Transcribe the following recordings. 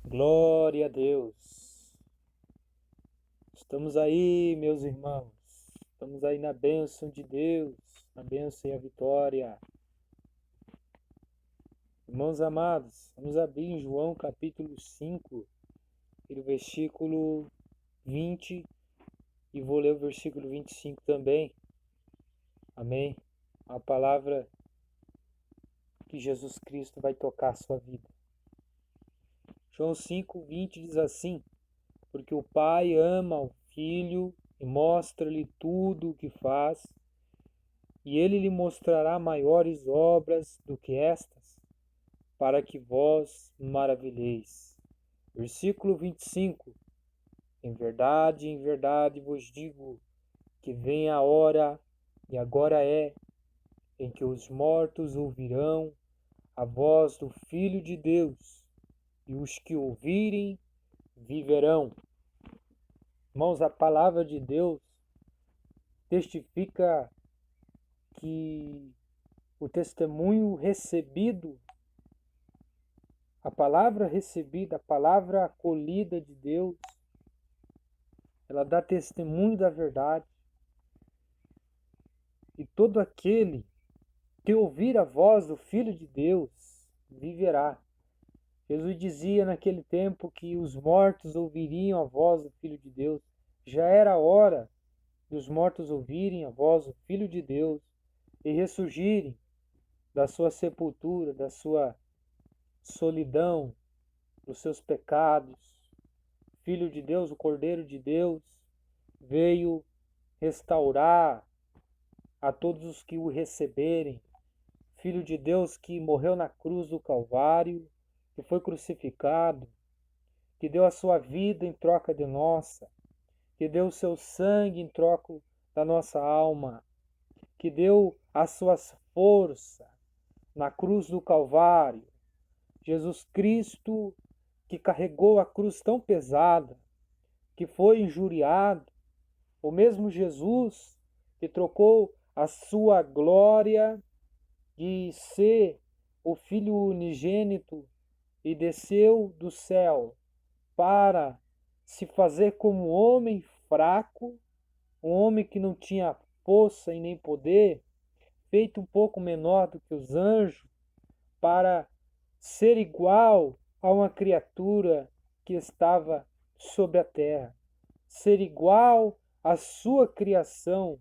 Glória a Deus. Estamos aí, meus irmãos. Estamos aí na bênção de Deus, na bênção e a vitória. Irmãos amados, vamos abrir em João capítulo 5, e o versículo 20, e vou ler o versículo 25 também. Amém? A palavra que Jesus Cristo vai tocar a sua vida. João 5:20 diz assim: Porque o Pai ama o Filho e mostra-lhe tudo o que faz, e ele lhe mostrará maiores obras do que estas, para que vós maravilheis. Versículo 25. Em verdade vos digo que vem a hora, e agora é, em que os mortos ouvirão a voz do Filho de Deus, e os que ouvirem viverão. Irmãos, a palavra de Deus testifica que o testemunho recebido, a palavra recebida, a palavra acolhida de Deus, ela dá testemunho da verdade. E todo aquele que ouvir a voz do Filho de Deus viverá. Jesus dizia naquele tempo que os mortos ouviriam a voz do Filho de Deus. Já era hora dos mortos ouvirem a voz do Filho de Deus e ressurgirem da sua sepultura, da sua solidão, dos seus pecados. Filho de Deus, o Cordeiro de Deus, veio restaurar a todos os que o receberem. Filho de Deus que morreu na cruz do Calvário, que foi crucificado, que deu a sua vida em troca de nossa, que deu o seu sangue em troca da nossa alma, que deu as suas forças na cruz do Calvário. Jesus Cristo que carregou a cruz tão pesada, que foi injuriado, o mesmo Jesus que trocou a sua glória de ser o Filho unigênito e desceu do céu para se fazer como um homem fraco, um homem que não tinha força e nem poder, feito um pouco menor do que os anjos, para ser igual a uma criatura que estava sobre a terra, ser igual à sua criação,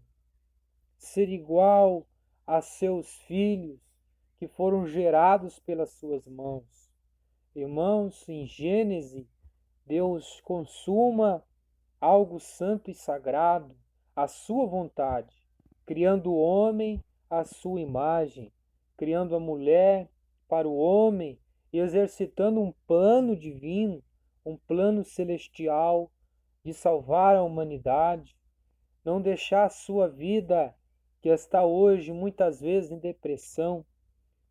ser igual a seus filhos que foram gerados pelas suas mãos. Irmãos, em Gênesis, Deus consuma algo santo e sagrado, a sua vontade, criando o homem à sua imagem, criando a mulher para o homem e exercitando um plano divino, um plano celestial de salvar a humanidade, não deixar a sua vida, que está hoje muitas vezes em depressão,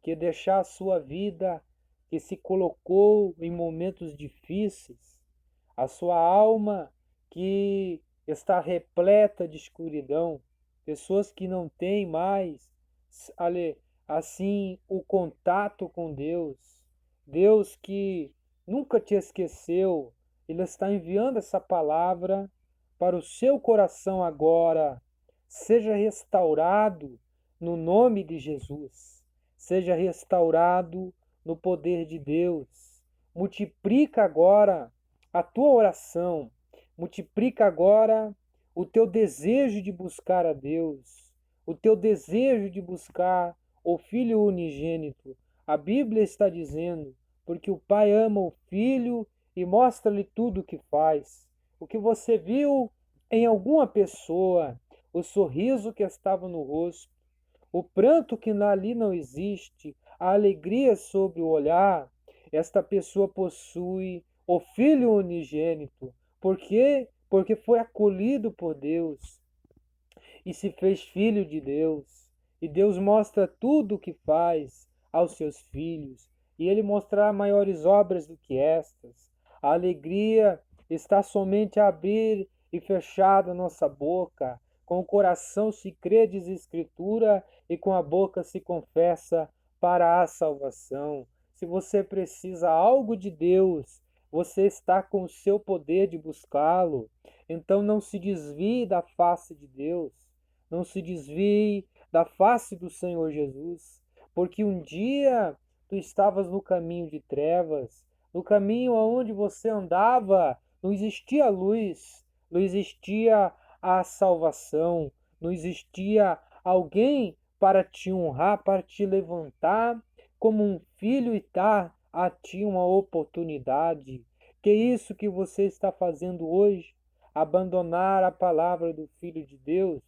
que deixar a sua vida que se colocou em momentos difíceis, a sua alma que está repleta de escuridão, pessoas que não têm mais assim o contato com Deus, Deus que nunca te esqueceu, Ele está enviando essa palavra para o seu coração agora. Seja restaurado no nome de Jesus, seja restaurado no poder de Deus. Multiplica agora a tua oração, multiplica agora o teu desejo de buscar a Deus, o teu desejo de buscar o Filho unigênito. A Bíblia está dizendo, porque o Pai ama o Filho e mostra-lhe tudo o que faz. O que você viu em alguma pessoa, o sorriso que estava no rosto, o pranto que ali não existe, a alegria sobre o olhar, esta pessoa possui o Filho unigênito. Por quê? Porque foi acolhido por Deus e se fez filho de Deus. E Deus mostra tudo o que faz aos seus filhos, e ele mostrará maiores obras do que estas. A alegria está somente a abrir e fechar a nossa boca. Com o coração se crê, diz a Escritura, e com a boca se confessa para a salvação. Se você precisa algo de Deus, você está com o seu poder de buscá-lo. Então não se desvie da face de Deus, não se desvie da face do Senhor Jesus, porque um dia tu estavas no caminho de trevas, no caminho aonde você andava, não existia luz, não existia a salvação, não existia alguém para te honrar, para te levantar como um filho e dar a ti uma oportunidade. Que isso que você está fazendo hoje? Abandonar a palavra do Filho de Deus,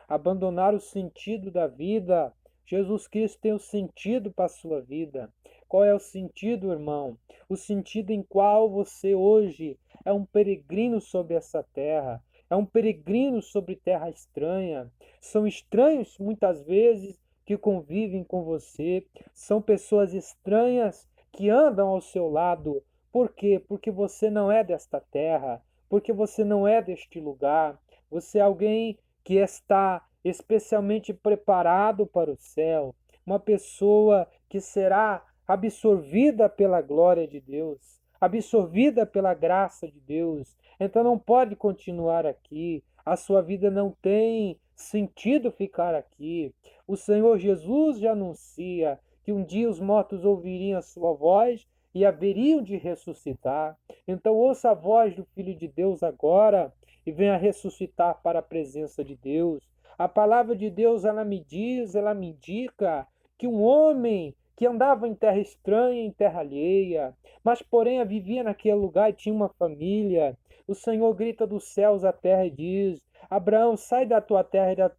abandonar o sentido da vida. Jesus Cristo tem o sentido para a sua vida. Qual é o sentido, irmão? O sentido em qual você hoje é um peregrino sobre essa terra, é um peregrino sobre terra estranha. São estranhos muitas vezes que convivem com você, são pessoas estranhas que andam ao seu lado. Por quê? Porque você não é desta terra, porque você não é deste lugar. Você é alguém que está especialmente preparado para o céu, uma pessoa que será absorvida pela glória de Deus, absorvida pela graça de Deus. Então não pode continuar aqui. A sua vida não tem sentido ficar aqui. O Senhor Jesus já anuncia que um dia os mortos ouviriam a sua voz e haveriam de ressuscitar. Então ouça a voz do Filho de Deus agora e venha ressuscitar para a presença de Deus. A palavra de Deus, ela me diz, ela me indica que um homem que andava em terra estranha, em terra alheia, mas porém vivia naquele lugar e tinha uma família. O Senhor grita dos céus à terra e diz: Abraão, sai da tua terra e da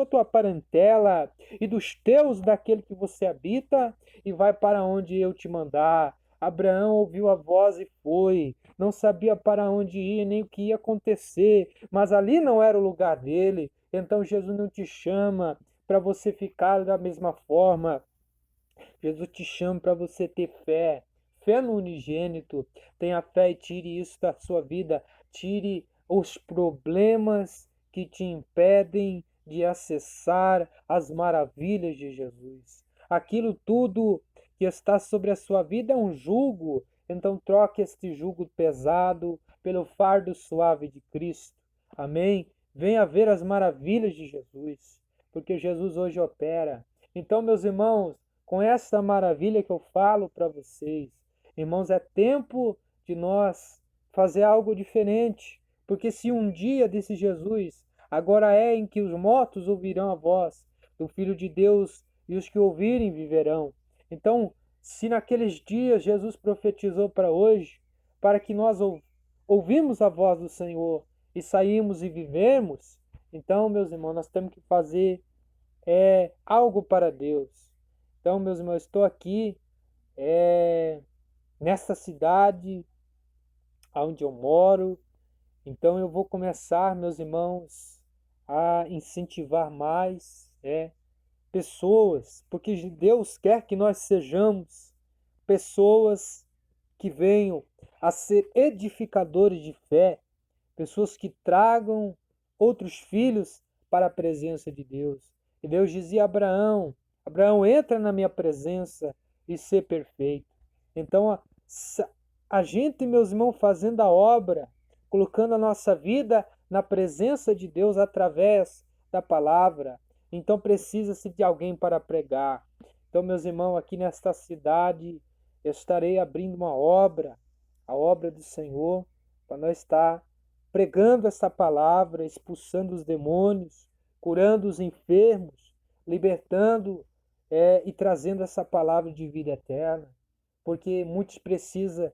tua parentela e dos teus, daquele que você habita, e vai para onde eu te mandar. Abraão ouviu a voz e foi. Não sabia para onde ir, nem o que ia acontecer, mas ali não era o lugar dele. Então Jesus não te chama para você ficar da mesma forma. Jesus te chama para você ter fé. Fé no unigênito. Tenha fé e tire isso da sua vida. Tire os problemas que te impedem de acessar as maravilhas de Jesus. Aquilo tudo que está sobre a sua vida é um jugo. Então troque este jugo pesado pelo fardo suave de Cristo. Amém? Venha ver as maravilhas de Jesus, porque Jesus hoje opera. Então, meus irmãos, com essa maravilha que eu falo para vocês, irmãos, é tempo de nós fazer algo diferente, porque se um dia, disse Jesus, agora é em que os mortos ouvirão a voz do Filho de Deus e os que ouvirem viverão. Então, se naqueles dias Jesus profetizou para hoje, para que nós ouvimos a voz do Senhor e saímos e vivemos, então, meus irmãos, nós temos que fazer algo para Deus. Então, meus irmãos, estou aqui nessa cidade onde eu moro. Então, eu vou começar, meus irmãos, a incentivar mais pessoas, porque Deus quer que nós sejamos pessoas que venham a ser edificadores de fé, pessoas que tragam outros filhos para a presença de Deus. E Deus dizia a Abraão: Abraão, entra na minha presença e ser perfeito. Então, a gente, meus irmãos, fazendo a obra, colocando a nossa vida na presença de Deus através da palavra, então precisa-se de alguém para pregar. Então, meus irmãos, aqui nesta cidade, eu estarei abrindo uma obra, a obra do Senhor, para nós estar pregando essa palavra, expulsando os demônios, curando os enfermos, libertando e trazendo essa palavra de vida eterna, porque muitos precisam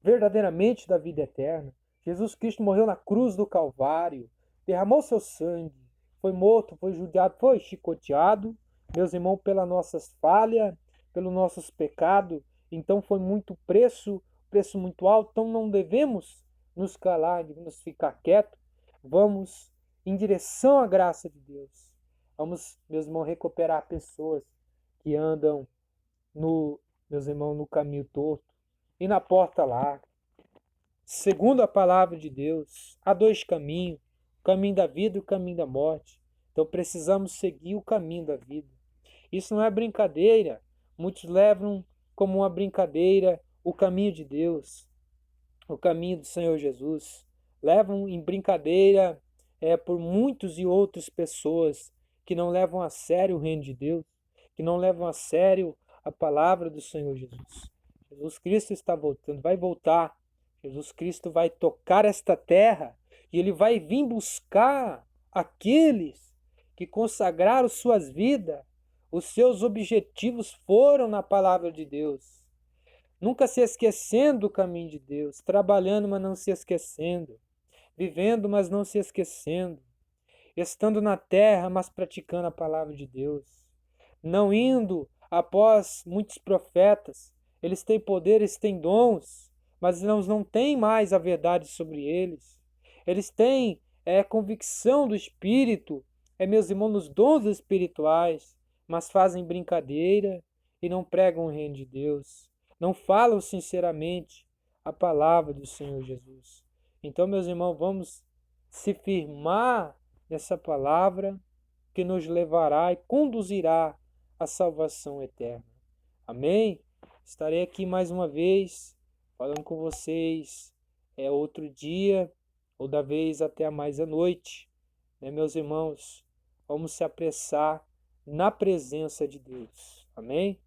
verdadeiramente da vida eterna. Jesus Cristo morreu na cruz do Calvário, derramou seu sangue, foi morto, foi judiado, foi chicoteado, meus irmãos, pelas nossas falhas, pelos nossos pecados. Então foi muito preço muito alto. Então não devemos nos calar, devemos ficar quietos. Vamos em direção à graça de Deus. Vamos, meus irmãos, recuperar pessoas que andam meus irmãos, no caminho torto e na porta larga. Segundo a palavra de Deus, há dois caminhos, o caminho da vida e o caminho da morte. Então precisamos seguir o caminho da vida. Isso não é brincadeira. Muitos levam como uma brincadeira o caminho de Deus. o caminho do Senhor Jesus, levam em brincadeira por muitos e outras pessoas que não levam a sério o reino de Deus, que não levam a sério a palavra do Senhor Jesus. Jesus Cristo está voltando, vai voltar. Jesus Cristo vai tocar esta terra e ele vai vir buscar aqueles que consagraram suas vidas. Os seus objetivos foram na palavra de Deus. Nunca se esquecendo do caminho de Deus, trabalhando, mas não se esquecendo, vivendo, mas não se esquecendo, estando na terra, mas praticando a palavra de Deus, não indo após muitos profetas. Eles têm poder, eles têm dons, mas não têm mais a verdade sobre eles. Eles têm convicção do Espírito, meus irmãos, nos dons espirituais, mas fazem brincadeira e não pregam o reino de Deus. Não falam sinceramente a palavra do Senhor Jesus. Então, meus irmãos, vamos se firmar nessa palavra que nos levará e conduzirá à salvação eterna. Amém? Estarei aqui mais uma vez falando com vocês outro dia, ou da vez até mais à noite. Né, meus irmãos? Vamos se apressar na presença de Deus. Amém?